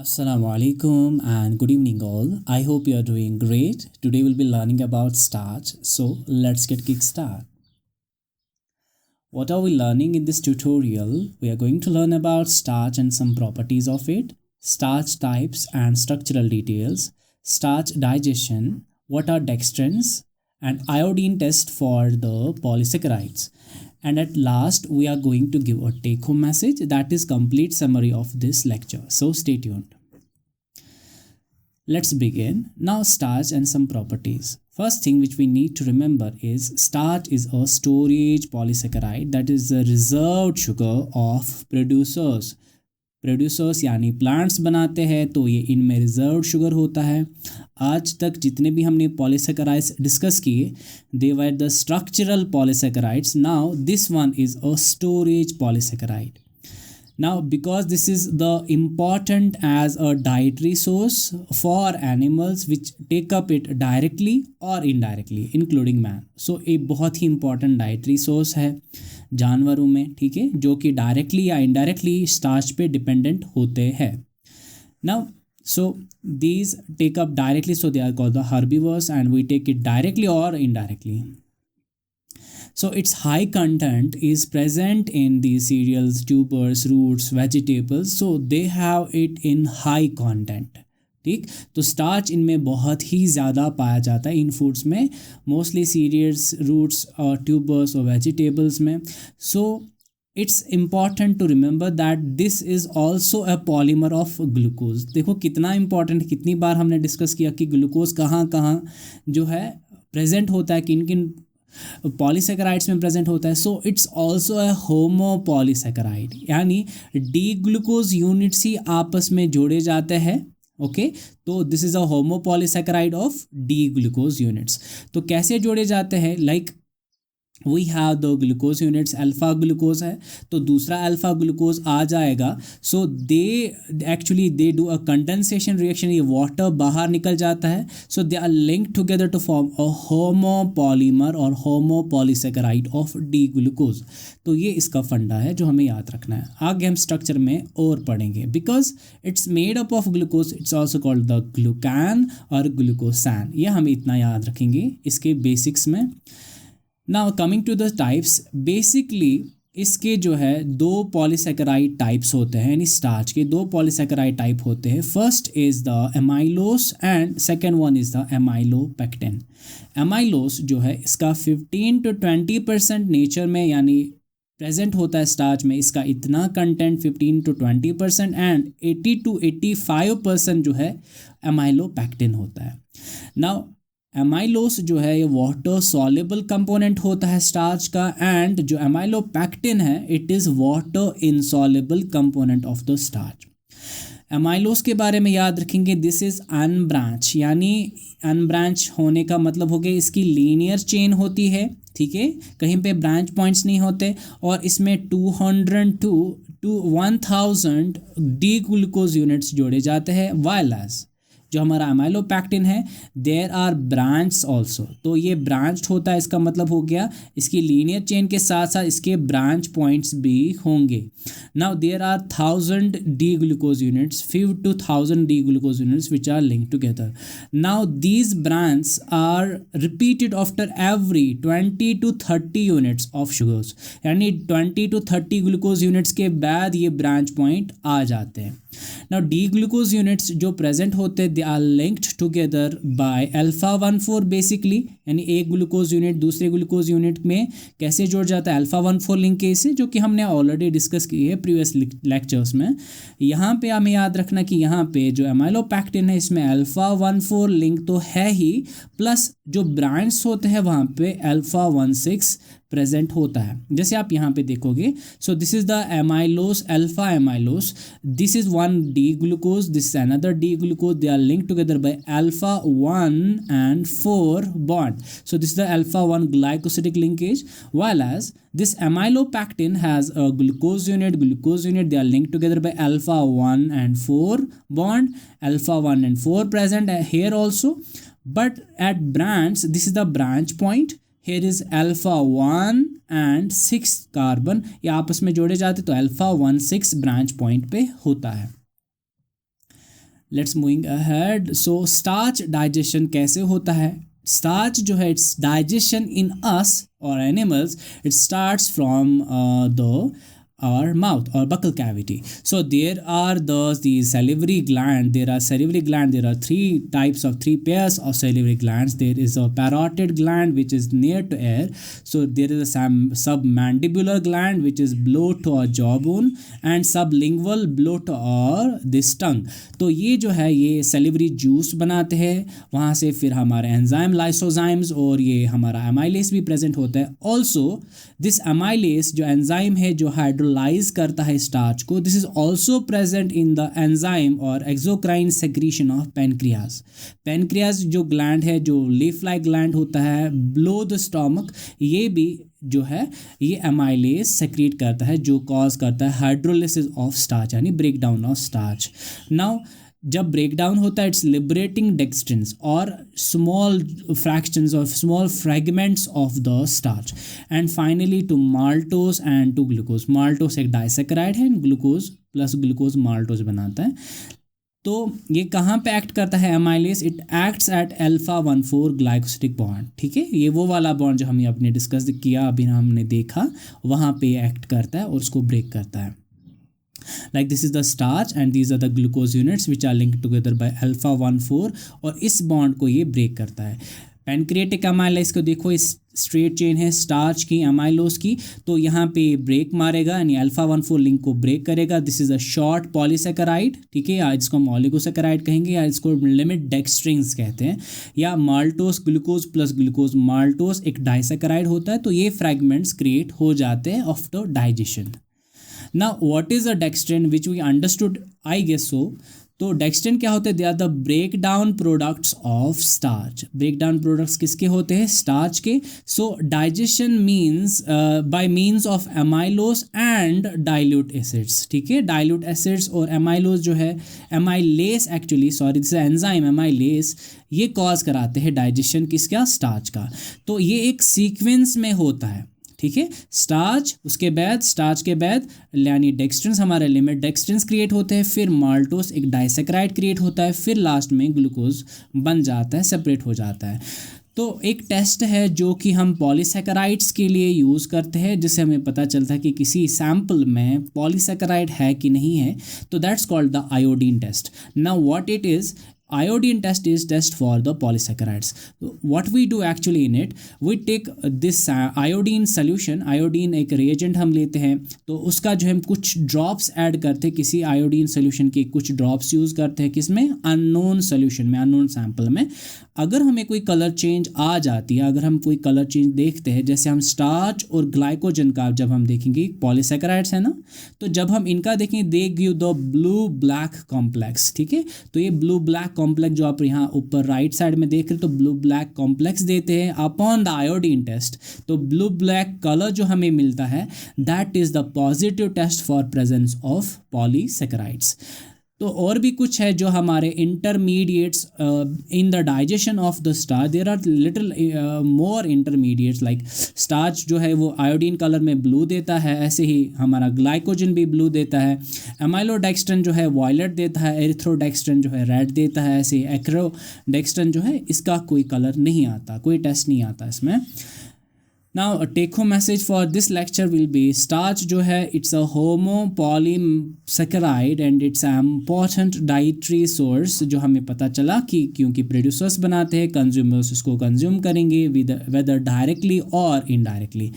Assalamu alaikum and good evening all. I hope you are doing great. Today we'll be learning about starch. So let's get kickstart. What are we learning in this tutorial? We are going to learn about starch and some properties of it, starch types and structural details, starch digestion, what are dextrins, and iodine test for the polysaccharides. And at last, we are going to give a take-home message that is complete summary of this lecture. So stay tuned. Let's begin. Now starch and some properties. First thing which we need to remember is starch is a storage polysaccharide that is the reserved sugar of producers. Producers यानी plants बनाते हैं तो ये इनमें reserve sugar होता है. आज तक जितने भी हमने पॉलीसेकेराइड्स डिस्कस किए they were the structural polysaccharides. Now this one is a storage polysaccharide. Now because this is the important as a dietary source for animals which take up it directly or indirectly including man. So ये बहुत ही important dietary source है जानवरों में, ठीक है, जो कि directly या इनडायरेक्टली स्टार्च पे डिपेंडेंट होते हैं. Now so these take up directly, so they are called the herbivores and we take it directly or indirectly. So its high content is present in the cereals, tubers, roots, vegetables. So they have it in high content. ठीक, तो starch इनमें बहुत ही ज़्यादा पाया जाता है इन foods में, मोस्टली सीरियल्स, रूट्स और ट्यूबर्स और वेजिटेबल्स में. So it's important to remember that this is also a polymer of glucose. देखो कितना इंपॉर्टेंट, कितनी बार हमने डिस्कस किया कि ग्लूकोज कहाँ कहाँ जो है प्रेजेंट होता है, किन किन पॉलीसेकेराइड्स में प्रेजेंट होता है. सो इट्स ऑल्सो अ होमोपॉलीसेकेराइड, यानी डी ग्लूकोज यूनिट्स ही आपस में जोड़े जाते हैं. ओके, तो this is a homopolysaccharide of D glucose units. तो कैसे जोड़े जाते हैं, like we have the glucose units, alpha glucose है तो दूसरा अल्फ़ा ग्लूकोज आ जाएगा. So they actually they do a condensation reaction, ये वाटर बाहर निकल जाता है. So they are link together to form a homopolymer और होमोपॉलीसेकेराइड ऑफ डी ग्लूकोज. तो ये इसका फंडा है जो हमें याद रखना है. आगे हम स्ट्रक्चर में और पढ़ेंगे. Because it's made up of glucose it's also called the glucan और ग्लूकोसान. ये हमें इतना याद रखेंगे इसके बेसिक्स में. Now coming to the types, basically इसके जो है दो पॉलीसेकेराइड टाइप्स होते हैं, यानी स्टार्च के दो पॉलीसेकेराइड टाइप होते हैं. First is the amylose and second one is the amylopectin. Amylose जो है इसका 15 to 20% नेचर में यानी प्रेजेंट होता है स्टार्च में. इसका इतना कंटेंट 15 to 20% एंड 80 to 85% जो है एमाइलोपेक्टिन होता है. नाउ एमाइलोस जो है ये वाटर सॉल्युबल कंपोनेंट होता है स्टार्च का, एंड जो एमाइलोपेक्टिन है it is water insoluble component of the starch. Amylose के बारे में याद रखेंगे, दिस इज़ अनब्रांच, यानी अनब्रांच होने का मतलब हो गया इसकी लीनियर चेन होती है, ठीक है, कहीं पे ब्रांच पॉइंट्स नहीं होते. और इसमें 200 to 1000 डी ग्लूकोज यूनिट्स जोड़े जाते हैं. वाइलस जो हमारा एमाइलोपेक्टिन है देयर आर ब्रांच ऑल्सो, तो ये ब्रांच होता है, इसका मतलब हो गया इसकी लीनियर चेन के साथ साथ इसके ब्रांच पॉइंट्स भी होंगे. Now there are 1000 D glucose units, 5 to 1000 D glucose units which are linked together. Now these branch are repeated after every 20 to 30 units of sugars, यानी 20 to 30 ग्लूकोज यूनिट्स के बाद ये ब्रांच पॉइंट आ जाते हैं. Now D glucose units जो present होते हैं they are linked together by alpha 1,4 basically, यानी एक ग्लूकोज यूनिट दूसरे ग्लूकोज यूनिट में कैसे जुड़ जाता है अल्फ़ा 1,4 लिंकेज से, जो कि हमने ऑलरेडी डिस्कस की है प्रीवियस लेक्चर्स में. यहाँ पे हमें याद रखना कि यहाँ पे जो एमाइलोपेक्टिन है इसमें अल्फ़ा 1,4 लिंक तो है ही, प्लस जो ब्रांड्स होते हैं वहाँ पे अल्फ़ा 1,6 प्रेजेंट होता है. जैसे आप यहाँ पे देखोगे, so this is the amylose, alpha amylose, this is one D glucose, this is another D glucose, they are linked together by alpha 1 and 4 bond. So this is the alpha 1 glycosidic linkage, while as this amylopectin has a glucose unit, they are linked together by alpha 1 and 4 bond, alpha 1 and 4 present here also, but at branch this is the branch point. Here is alpha 1 and 6 carbon, ये आपस में जोड़े जाते तो alpha 1 6 branch point पे होता है. Let's moving ahead. So starch digestion कैसे होता है? स्टार्च जो है इट्स डाइजेशन इन अस और animals, it starts from the our mouth or buccal cavity. So there are the salivary gland. There are salivary gland. There are three pairs of salivary glands. There is a parotid gland which is near to air. So there is a submandibular gland which is below to our jawbone and sublingual below to our this tongue. तो ये जो है ये salivary juice बनाते हैं, वहाँ से फिर हमारे एंजाइम लाइसोजाइम्स और ये हमारा एमाइलेस भी प्रेजेंट होता है. ऑल्सो दिस एमाइलेस जो एंजाइम है जो हाइड्रोलाइज करता है स्टार्च को, this is also present in the enzyme और exocrine secretion of pancreas. Pancreas जो ग्लैंड है, जो लीफ लाइक ग्लैंड होता है बिलो द स्टमक, ये भी जो है ये एमाइलेस सेक्रीट करता है जो कॉज करता है हाइड्रोलिसिस ऑफ स्टार्च यानी break down of starch. Now जब ब्रेक डाउन होता है इट्स लिबरेटिंग डेक्स्ट्रिन्स और स्मॉल फ्रैक्शंस और small fragments of the starch and finally to maltose and to glucose. Maltose एक डाइसेक्राइड है, ग्लूकोज प्लस ग्लूकोज माल्टोस बनाता है. तो ये कहाँ पे एक्ट करता है amylase? It acts at alpha 1,4 glycosidic bond. ठीक है, ये वो वाला बॉन्ड जो हमने अपने डिस्कस किया, अभी हमने देखा, वहाँ पे एक्ट करता है और उसको ब्रेक करता है. Like this is the starch and these are the glucose units which are linked together by alpha 1,4 और इस बॉन्ड को ये ब्रेक करता है. पेनक्रिएटिक अमाइलेस को देखो, इस स्ट्रेट चेन है स्टार्च की अमाइलोस की, तो यहाँ पे ब्रेक मारेगा यानी अल्फा 1,4 लिंक को ब्रेक करेगा. This is a short polysaccharide. ठीक है, या इसको हम ऑलिगोसेकेराइड कहेंगे या इसको लिमिट डेक्स्ट्रिंस कहते हैं. या maltose glucose plus glucose maltose एक डाइसेकेराइड होता है. तो ये फ्रैगमेंट्स क्रिएट हो जाते हैं after digestion. Now what is a dextrin which we understood, I guess so. तो डेक्स्ट्रिन क्या होते हैं? They are the break down products of starch. Break down products किसके होते हैं? स्टार्च के. So digestion means by means of amylose and dilute acids. ठीक है, डाइल्यूट एसिड्स और एमाइलोस जो है, amylase actually sorry this enzyme amylase, ये कॉज कराते हैं डाइजेशन किसका? स्टार्च का. तो ये एक सीक्वेंस में होता है. ठीक है, स्टार्च, उसके बाद स्टार्च के बाद यानी डेक्स्ट्रिन्स, हमारे लिमिट डेक्स्ट्रिन्स क्रिएट होते हैं, फिर माल्टोस एक डाइसेक्राइड क्रिएट होता है, फिर लास्ट में ग्लूकोज बन जाता है, सेपरेट हो जाता है. तो एक टेस्ट है जो कि हम पॉलीसेकेराइड्स के लिए यूज़ करते हैं, जिससे हमें पता चलता है कि किसी सैम्पल में पॉलीसेकेराइड है कि नहीं है. तो that's called the iodine test. Now what it is? Iodine test is test for the polysaccharides. What we do actually in it, we take this iodine solution, iodine एक reagent हम लेते हैं, तो उसका जो हम कुछ ड्रॉप्स ऐड करते हैं, किसी आयोडीन सोल्यूशन के कुछ ड्रॉप्स यूज़ करते हैं, किसमें? अननोन सोल्यूशन में, अननोन सैंपल में. अगर हमें कोई कलर चेंज आ जाती है, अगर हम कोई कलर चेंज देखते हैं, जैसे हम स्टार्च और ग्लाइकोजन का जब हम देखेंगे, पॉलीसेकेराइड्स है ना, तो जब हम इनका देखेंगे they give the blue black complex. ठीक है, तो ये ब्लू ब्लैक कॉम्प्लेक्स जो आप यहाँ ऊपर राइट साइड में देख रहे हो, तो ब्लू ब्लैक कॉम्प्लेक्स देते हैं अपॉन द आयोडीन टेस्ट. तो ब्लू ब्लैक कलर जो हमें मिलता है, that is the positive test for presence of polysaccharides. तो और भी कुछ है जो हमारे intermediates in the digestion of the starch. There are little more intermediates like starch जो है वो आयोडीन कलर में ब्लू देता है, ऐसे ही हमारा ग्लाइकोजन भी ब्लू देता है, एमाइलोडेक्स्ट्रिन जो है वायलेट देता है, एरिथ्रोडेक्स्ट्रिन जो है रेड देता है, ऐसे एक्रोडेक्स्ट्रिन जो है इसका कोई कलर नहीं आता, कोई टेस्ट नहीं आता इसमें. Now a take home message for this lecture will be starch जो है it's a homopolysaccharide and it's an important dietary source. जो हमें पता चला कि क्योंकि प्रोड्यूसर्स बनाते हैं, कंज्यूमर्स उसको कंज्यूम करेंगे whether directly or indirectly.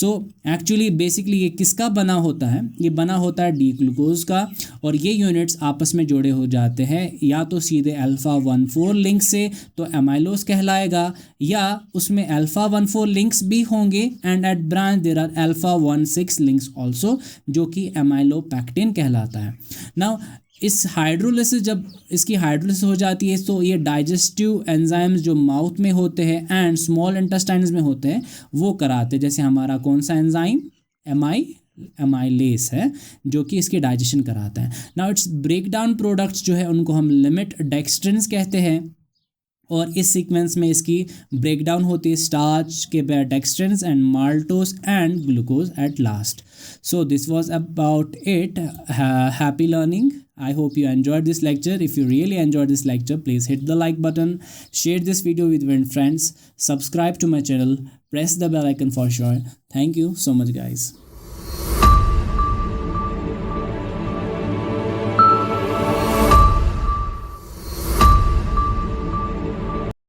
So actually basically ये किसका बना होता है? ये बना होता है डी ग्लूकोज का, और ये यूनिट्स आपस में जोड़े हो जाते हैं या तो सीधे अल्फा 1,4 लिंक से, तो एमाइलोस कहलाएगा, या उसमें अल्फा 1,4 लिंक्स भी होंगे and at branch there are alpha 1,6 links also, जो कि एमाइलोपैक्टिन कहलाता है. नाउ इस हाइड्रोलिसिस, जब इसकी हाइड्रोलिसिस हो जाती है, तो ये डाइजेस्टिव एंजाइम्स जो माउथ में होते हैं एंड स्मॉल इंटेस्टाइन्स में होते हैं वो कराते हैं. जैसे हमारा कौन सा एंजाइम? एमाइलेस है जो कि इसकी डाइजेशन कराता है. Now its break down products जो है उनको हम लिमिट डेक्स्ट्रिन्स कहते हैं. और इस सीक्वेंस में इसकी ब्रेकडाउन होती है स्टार्च के dextrins and maltose and glucose at last. So this was about it. Happy learning. I hope you enjoyed this lecture. If you really enjoyed this lecture, please hit the like button, share this video with your friends, subscribe to my channel, press the bell icon for sure. Thank you so much, guys.